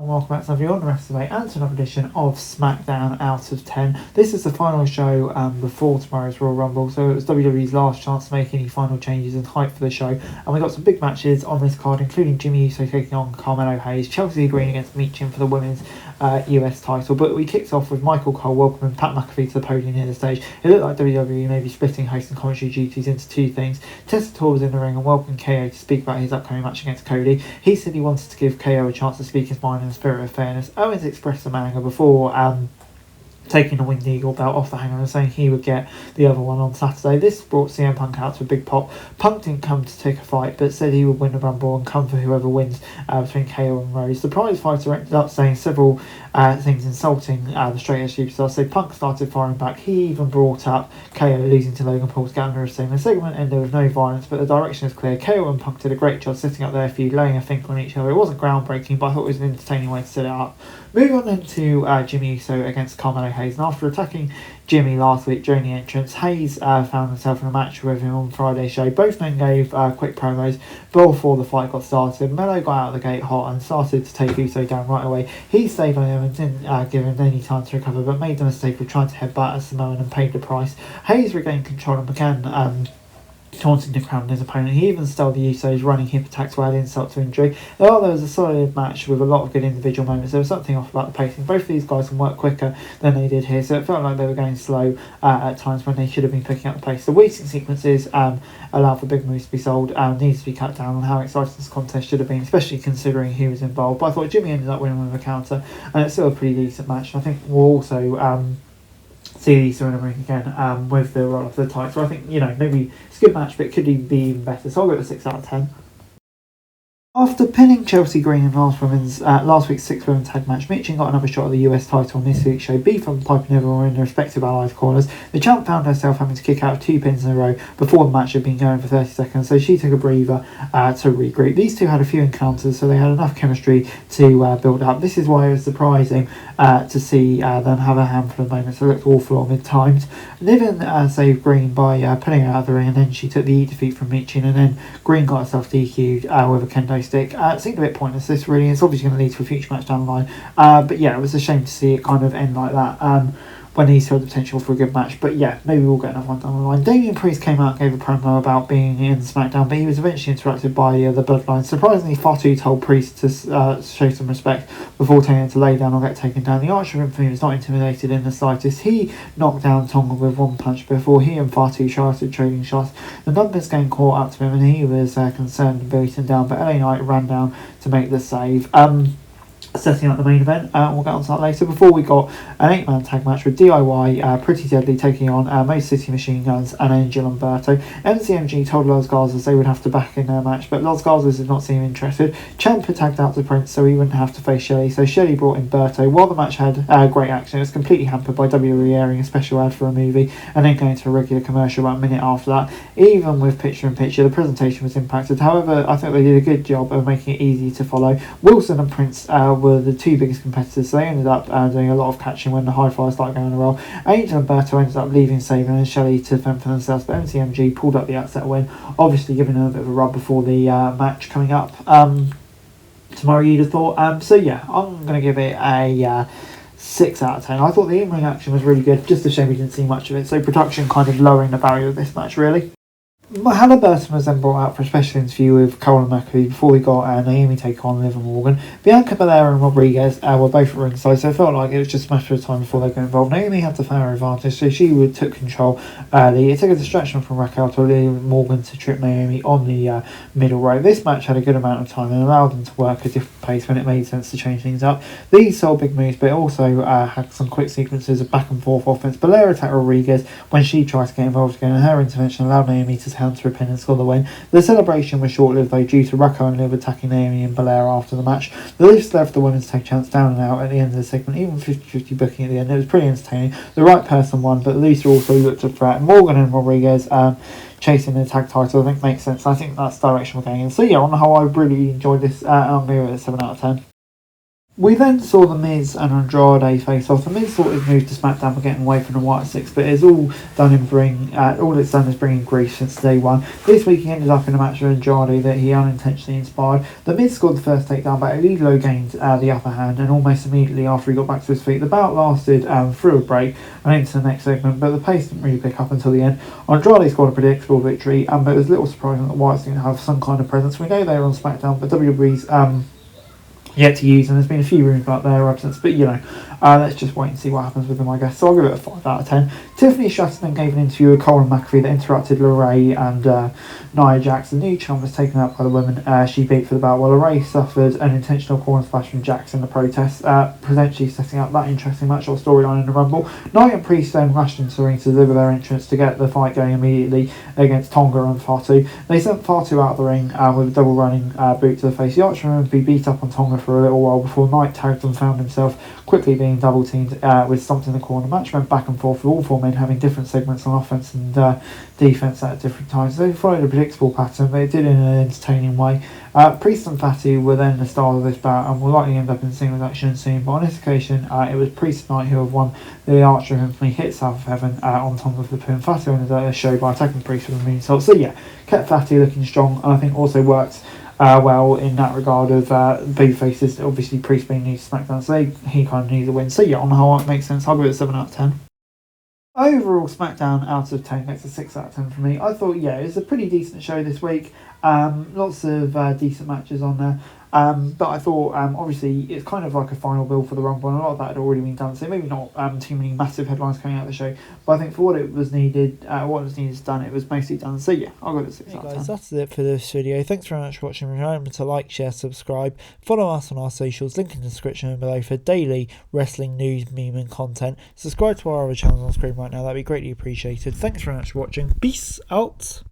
welcome back to everyone, Wrestling and to another edition of Smackdown Out of 10. This is the final show before tomorrow's Royal Rumble, so it was WWE's last chance to make any final changes and hype for the show. And we got some big matches on this card, including Jimmy Uso taking on Carmelo Hayes, Chelsea Green against Meechin for the women's US title. But we kicked off with Michael Cole welcoming Pat McAfee to the podium near the stage. It looked like WWE may be splitting host and commentary duties into two things. Testator was in the ring and welcomed KO to speak about his upcoming match against Cody. He said he wanted to give KO a chance to speak his mind in the spirit of fairness. Owens expressed some anger before taking the Winged Eagle belt off the hanger and saying he would get the other one on Saturday. This brought CM Punk out to a big pop. Punk didn't come to take a fight, but said he would win the Rumble and come for whoever wins between KO and Rose. The prize fighter ended up saying several things insulting the straight edge superstar, so Punk started firing back. He even brought up KO losing to Logan Paul to get under his team. The segment ended with no violence, but the direction is clear. KO and Punk did a great job setting up their feud, laying a finger on each other. It wasn't groundbreaking, but I thought it was an entertaining way to set it up. Moving on then to Jimmy Uso against Carmelo Hayes, and after attacking Jimmy last week during the entrance, Hayes found himself in a match with him on Friday's show. Both men gave quick promos before the fight got started. Melo got out of the gate hot and started to take Uso down right away. He stayed on him and didn't give him any time to recover, but made the mistake of trying to headbutt a Samoan and paid the price. Hayes regained control and began taunting the crowd and his opponent. He even stole the Usos running hip attacks to add insult to injury. There was a solid match with a lot of good individual moments. There was something off about the pacing. Both of these guys can work quicker than they did here, so it felt like they were going slow at times when they should have been picking up the pace. The waiting sequences allow for big moves to be sold and needs to be cut down on how exciting this contest should have been, especially considering who was involved. But I thought Jimmy ended up winning with a counter, and it's still a pretty decent match. I think we'll also see Lisa in the ring again with the roll of the title. So I think, maybe it's a good match, but it could be even better. So I'll go with a 6 out of 10. After pinning Chelsea Green in last week's 6 women tag match, Meechin got another shot at the US title on this week's show. Beef and piping everyone in their respective allies' corners. The champ found herself having to kick out of 2 pins in a row before the match had been going for 30 seconds, so she took a breather to regroup. These two had a few encounters, so they had enough chemistry to build up. This is why it was surprising to see them have a handful of moments that looked awful on mid-times. Niven saved Green by pulling her out of the ring, and then she took the defeat from Meechin, and then Green got herself DQ'd with a kendo stick. It seemed a bit pointless, this really. It's obviously going to lead to a future match down the line. But yeah, it was a shame to see it kind of end like that when he still had the potential for a good match. But yeah, maybe we'll get another one down the line. Damian Priest came out and gave a promo about being in Smackdown, but he was eventually interrupted by the Bloodline. Surprisingly, Fatu told Priest to show some respect before telling him to lay down or get taken down. The Archer of Infamy was not intimidated in the slightest. He knocked down Tonga with one punch before he and Fatu started trading shots. The numbers game caught up to him and he was concerned and beaten down, but LA Knight ran down to make the save. Setting up the main event, we'll get on to that later. Before we got an 8-man tag match with DIY, Pretty Deadly taking on Motor City Machine Guns and Angel Umberto. MCMG told Los Garzas they would have to back in their match, but Los Garzas did not seem interested. Ciampa had tagged out to Prince so he wouldn't have to face Shelley, so Shelley brought in Berto. While the match had great action, it was completely hampered by WWE airing a special ad for a movie and then going to a regular commercial about a minute after that. Even with picture-in-picture, the presentation was impacted. However, I think they did a good job of making it easy to follow. Wilson and Prince were the two biggest competitors, so they ended up doing a lot of catching when the high flyers started going on a roll. Angel and Berto ended up leaving Saban and Shelley to fend for themselves, but MCMG pulled up the upset win, obviously giving them a bit of a rub before the match coming up tomorrow, you'd have thought. So yeah, I'm going to give it a 6 out of 10. I thought the in-ring action was really good, just a shame we didn't see much of it, so production kind of lowering the barrier of this match, really. Halliburton was then brought out for a special interview with Cole and McAfee before we got Naomi take on Liv and Morgan. Bianca Belair and Rodriguez were both at ringside, so it felt like it was just a matter of time before they got involved. Naomi had the fair advantage, so she took control early. It took a distraction from Raquel to allow Morgan to trip Naomi on the middle row. This match had a good amount of time and allowed them to work at a different pace when it made sense to change things up. These sold big moves, but it also had some quick sequences of back and forth offense. Belair attacked Rodriguez when she tried to get involved again, and her intervention allowed Naomi to counter a pin and score the win. The celebration was short-lived though, due to Raquel and Liv attacking Naomi and Belair after the match. The list left the women to take chance down and out at the end of the segment, even 50-50 booking at the end. It was pretty entertaining. The right person won, but Lisa also looked a threat. Morgan and Rodriguez chasing the tag title, I think makes sense. I think that's the direction we're going in. So yeah, on the whole, I really enjoyed this. I'm going to give it a 7 out of 10. We then saw The Miz and Andrade face off. The Miz thought his move to SmackDown for getting away from the White Six, but it's all done in all it's done is bringing grief since day one. This week he ended up in a match with Andrade that he unintentionally inspired. The Miz scored the first takedown, but Elilo gained the upper hand, and almost immediately after he got back to his feet, the bout lasted through a break and into the next segment, but the pace didn't really pick up until the end. Andrade scored a predictable victory, but it was a little surprising that the Whites didn't have some kind of presence. We know they were on SmackDown, but WWE's yet to use, and there's been a few rumours about their absence, but let's just wait and see what happens with them, I guess. So I'll give it a 5 out of 10. Tiffany Stratton then gave an interview with Cole and McAfee that interrupted LeRae and Nia Jax. The new champ was taken out by the women she beat for the bout, while LeRae suffered an intentional corner splash from Jax in the protest, potentially setting up that interesting match or storyline in the Rumble. Nia and Priest then rushed into the ring to deliver their entrance to get the fight going immediately against Tonga and Fatu. They sent Fatu out of the ring with a double running boot to the face. The Archer would be beat up on Tonga for a little while before Knight tagged and found himself quickly being double teamed with something in the corner. The match went back and forth with all four men having different segments on offense and defense at different times. They followed a predictable pattern, but it did in an entertaining way. Priest and Fatu were then the stars of this bout and will likely end up in singles action soon, but on this occasion it was Priest and Knight who have won the Archer Infamy hit South of Heaven on Tonga for the pin. Fatu ended the show by attacking Priest with a moonsault. So yeah, kept Fatu looking strong, and I think also worked well in that regard of baby faces. Obviously Priest being new to SmackDown, so he kind of needs a win. So yeah, on the whole it makes sense. I'll give it a 7 out of 10. Overall, SmackDown out of 10 gets a 6 out of 10 for me. I thought, it was a pretty decent show this week. Lots of decent matches on there. But I thought, obviously, it's kind of like a final build for the Rumble, and a lot of that had already been done, so maybe not too many massive headlines coming out of the show. But I think for what it was needed, done, it was mostly done. So yeah, I'll go to 6 out of 10. Guys, that's it for this video. Thanks very much for watching. Remember to like, share, subscribe. Follow us on our socials, link in the description below for daily wrestling news, meme and content. Subscribe to our other channels on screen right now, that'd be greatly appreciated. Thanks very much for watching. Peace out.